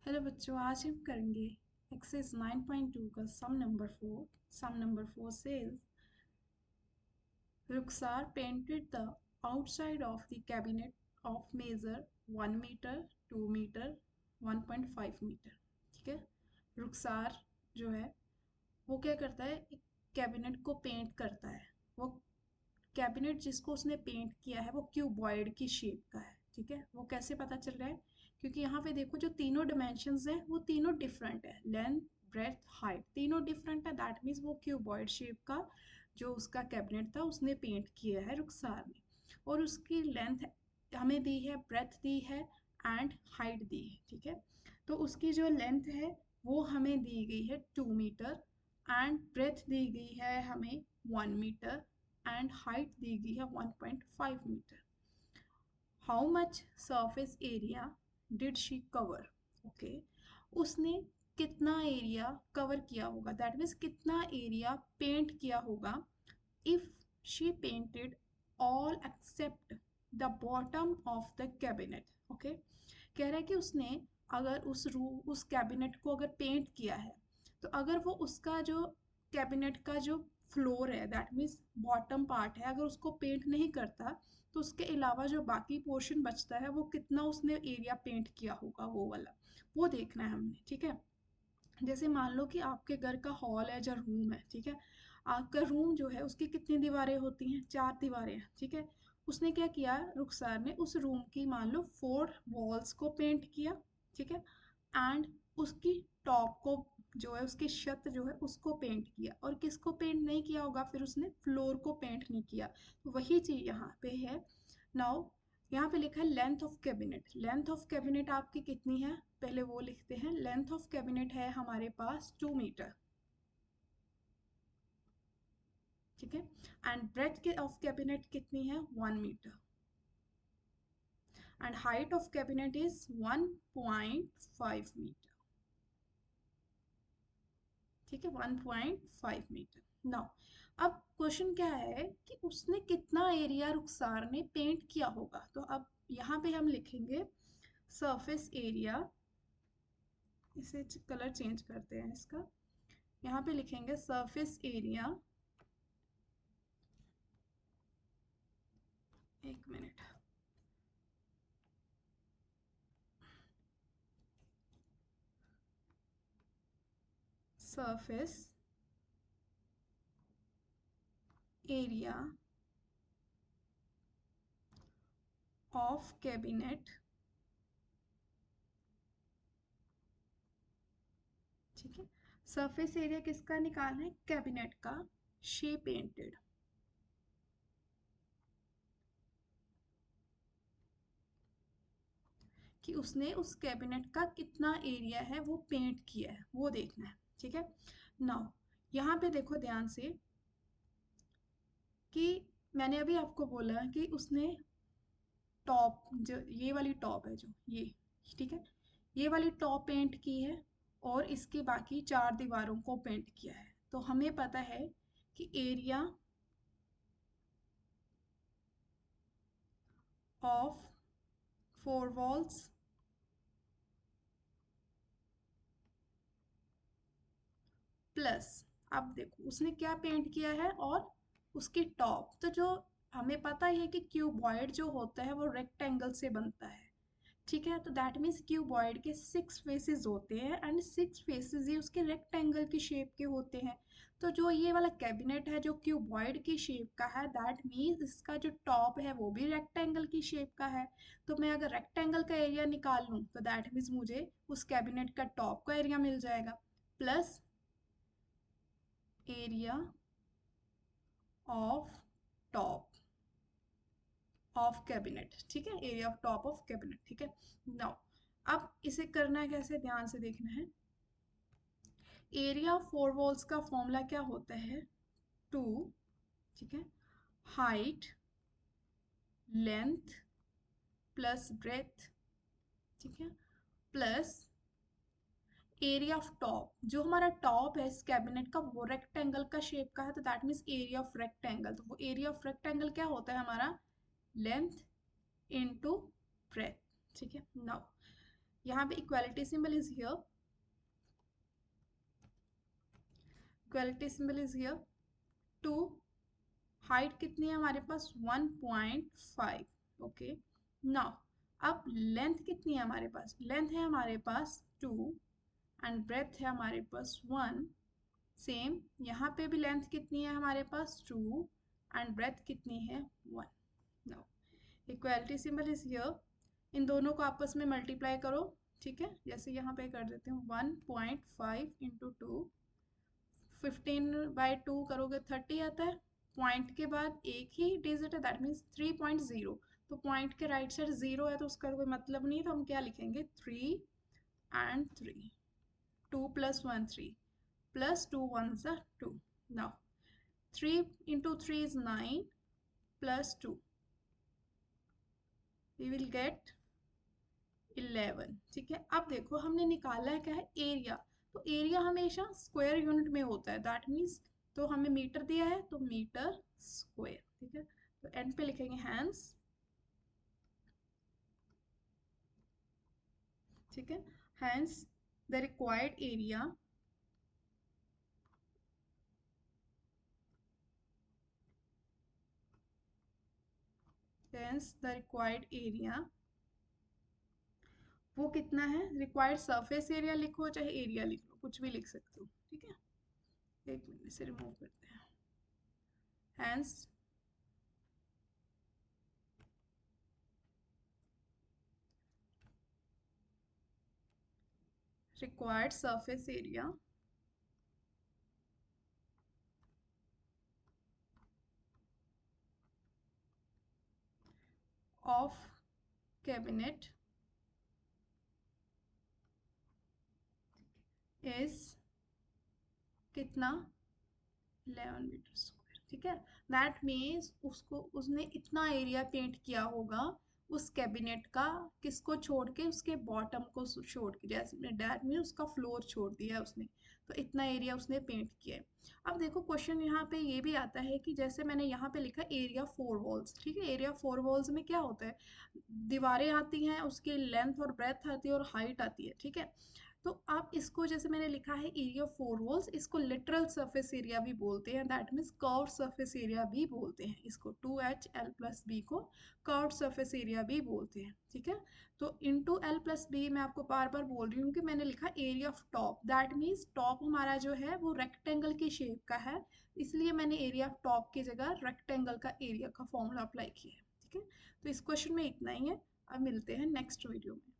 Hello बच्चों, आज हम करेंगे एक्सरसाइज 9.2 का sum number 4 says Rukhsar painted the outside of the cabinet of measure 1 metre 2 metre 1.5 metre. ठीक है। रुखसार जो है वो क्या करता है, एक कैबिनेट को पेंट करता है। वो कैबिनेट जिसको उसने पेंट किया है वो क्यूबॉइड की शेप का है। ठीक है। वो कैसे पता चल रहा है? क्योंकि यहाँ पे देखो जो तीनों डिमेंशंस हैं वो तीनों डिफरेंट है। लेंथ, ब्रेथ, हाइट तीनों डिफरेंट है। दैट मीन्स वो क्यूबॉइड शेप का जो उसका कैबिनेट था उसने पेंट किया है रुखसार ने। और उसकी लेंथ हमें दी है, ब्रेथ दी है एंड हाइट दी है। ठीक है। तो उसकी जो लेंथ है वो हमें दी गई है 2 मीटर एंड ब्रेथ दी गई है हमें 1 मीटर एंड हाइट दी गई है 1.5 metre. How much surface area did she cover? Okay, उसने कितना एरिया कवर किया होगा, दैट मीन्स कितना एरिया पेंट किया होगा। If she painted all except the bottom of the cabinet. Okay, कह रहा है कि उसने अगर उस कैबिनेट को अगर पेंट किया है तो अगर वो उसका जो कैबिनेट का जो फ्लोर है, दैट मीन्स बॉटम पार्ट है, अगर उसको पेंट नहीं करता तो उसके अलावा जो बाकी पोर्शन बचता है वो कितना उसने एरिया पेंट किया होगा, वो वाला वो देखना है हमने। ठीक है। जैसे मान लो कि आपके घर का हॉल है या रूम है। ठीक है। आपका रूम जो है उसकी कितनी दीवारें होती हैं? 4 दीवारें हैं। ठीक है। उसने क्या किया, रुखसार ने उस रूम की मान लो 4 वॉल्स को पेंट किया। ठीक है। एंड उसकी टॉप को जो है, उसकी छत जो है उसको पेंट किया। और किसको पेंट नहीं किया होगा? फिर उसने फ्लोर को पेंट नहीं किया। तो वही चीज यहाँ पे है। नाउ यहाँ पे लिखा है length of cabinet. Length of cabinet आपकी कितनी है, पहले वो लिखते हैं। लेंथ ऑफ कैबिनेट है हमारे पास 2 मीटर। ठीक है। एंड ब्रेथ ऑफ कैबिनेट कितनी है? 1 metre. And height of cabinet is 1.5 metre. ठीक है, 1.5 मीटर। नाउ अब क्वेश्चन क्या है कि उसने कितना एरिया रुखसार ने पेंट किया होगा। तो अब यहाँ पे हम लिखेंगे सरफेस एरिया। इसे कलर चेंज करते हैं इसका। यहाँ पे लिखेंगे सरफेस एरिया। एक minute. Surface area of cabinet. ठीक है। सरफेस एरिया किसका निकालना है? कैबिनेट का। शे पेंटेड। कि उसने उस कैबिनेट का कितना एरिया है वो पेंट किया है, वो देखना है। ठीक है। नाउ यहाँ पे देखो ध्यान से कि मैंने अभी आपको बोला कि उसने टॉप, जो ये वाली टॉप है, जो ये, ठीक है, ये वाली टॉप पेंट की है और इसकी बाकी 4 दीवारों को पेंट किया है। तो हमें पता है कि एरिया ऑफ 4 वॉल्स प्लस, अब देखो उसने क्या पेंट किया है और उसकी टॉप। तो जो हमें पता ही है कि क्यूबॉइड जो होता है वो रेक्टेंगल से बनता है। ठीक है। तो दैट मीन्स क्यूबॉइड के 6 फेसेस होते हैं एंड 6 फेसेस ही उसके रेक्टेंगल की शेप के होते हैं। तो जो ये वाला कैबिनेट है जो क्यूबॉइड की शेप का है, दैट मीन्स इसका जो टॉप है वो भी रेक्टेंगल की शेप का है। तो मैं अगर रेक्टेंगल का एरिया निकाल लूँ तो दैट मीन्स मुझे उस कैबिनेट का टॉप का एरिया मिल जाएगा plus area of top of cabinet. ठीक है, area of top of cabinet. ठीक है। नाउ अब इसे करना है कैसे, ध्यान से देखना है। एरिया ऑफ 4 वॉल्स का फॉर्मूला क्या होता है? 2, ठीक है, हाइट लेंथ प्लस ब्रेथ। ठीक है। प्लस एरिया ऑफ टॉप, जो हमारा टॉप है इस कैबिनेट का वो रेक्टेंगल का शेप का है। तो that means area of rectangle. तो वो एरिया ऑफ रेक्टेंगल क्या होता है हमारा? Length into breadth. ठीक है। नाउ यहाँ पे equality symbol is here, equality symbol is here. 2, height कितनी है हमारे पास 1.5, ओके। नाउ अब लेंथ कितनी है हमारे पास, लेंथ है हमारे पास 2 एंड ब्रेथ है हमारे पास 1। सेम यहाँ पे भी लेंथ कितनी है हमारे पास 2 एंड ब्रेथ कितनी है 1। Now equality symbol is here, इन दोनों को आपस में मल्टीप्लाई करो, ठीक है। जैसे यहाँ पे कर देते हैं 1.5 इंटू 2, 15/2 करोगे 30 आता है। पॉइंट के बाद एक ही डिजिट है, दैट मीन्स 3.0। तो पॉइंट के राइट साइड 0 है तो उसका कोई मतलब नहीं है, तो हम क्या लिखेंगे 3 and 3, 2 + 1 3 + 2 1s are 2। Now 3 into 3 is 9 plus 2, we will get 11, ठीक है। अब देखो हमने निकाला है क्या है एरिया, तो एरिया हमेशा स्क्वायर यूनिट में होता है, दैट मीन्स तो हमें मीटर दिया है तो मीटर स्क्वायर, ठीक है। तो एंड पे लिखेंगे हैंस, ठीक है। Hence the required area hence the required area वो कितना है, रिक्वायर्ड सरफेस एरिया लिखो चाहे एरिया लिख लो, कुछ भी लिख सकते हो, ठीक है। एक मिनट से रिमूव करते हैं। Hence required surface area of cabinet is कितना 11 मीटर स्क्वायर, ठीक है। दैट मीन्स उसको उसने इतना एरिया पेंट किया होगा उस कैबिनेट का, किसको छोड़ के, उसके बॉटम को छोड़ के, जैसे दैट मीन्स उसका फ्लोर छोड़ दिया उसने, तो इतना एरिया उसने पेंट किया है। अब देखो क्वेश्चन यहाँ पे ये भी आता है कि जैसे मैंने यहाँ पे लिखा एरिया 4 वॉल्स, ठीक है। एरिया 4 वॉल्स में क्या होता है, दीवारें आती हैं, उसकी लेंथ और ब्रेथ आती है और हाइट आती है, ठीक है। तो आप इसको जैसे मैंने लिखा है एरिया 4 वॉल्स, इसको लिटरल सरफेस एरिया भी बोलते हैं, that means curved surface area भी बोलते हैं इसको, 2HL+B को कर्व्ड सरफेस एरिया भी बोलते हैं, ठीक है। तो इंटू L+B मैं आपको बार बार बोल रही हूँ कि मैंने लिखा area of top, that means top हमारा जो है वो रेक्टेंगल की शेप का है, इसलिए मैंने एरिया ऑफ टॉप की जगह रेक्टेंगल का एरिया का फॉर्मूला अप्लाई किया है, ठीक है। तो इस क्वेश्चन में इतना ही है, अब मिलते हैं नेक्स्ट वीडियो में।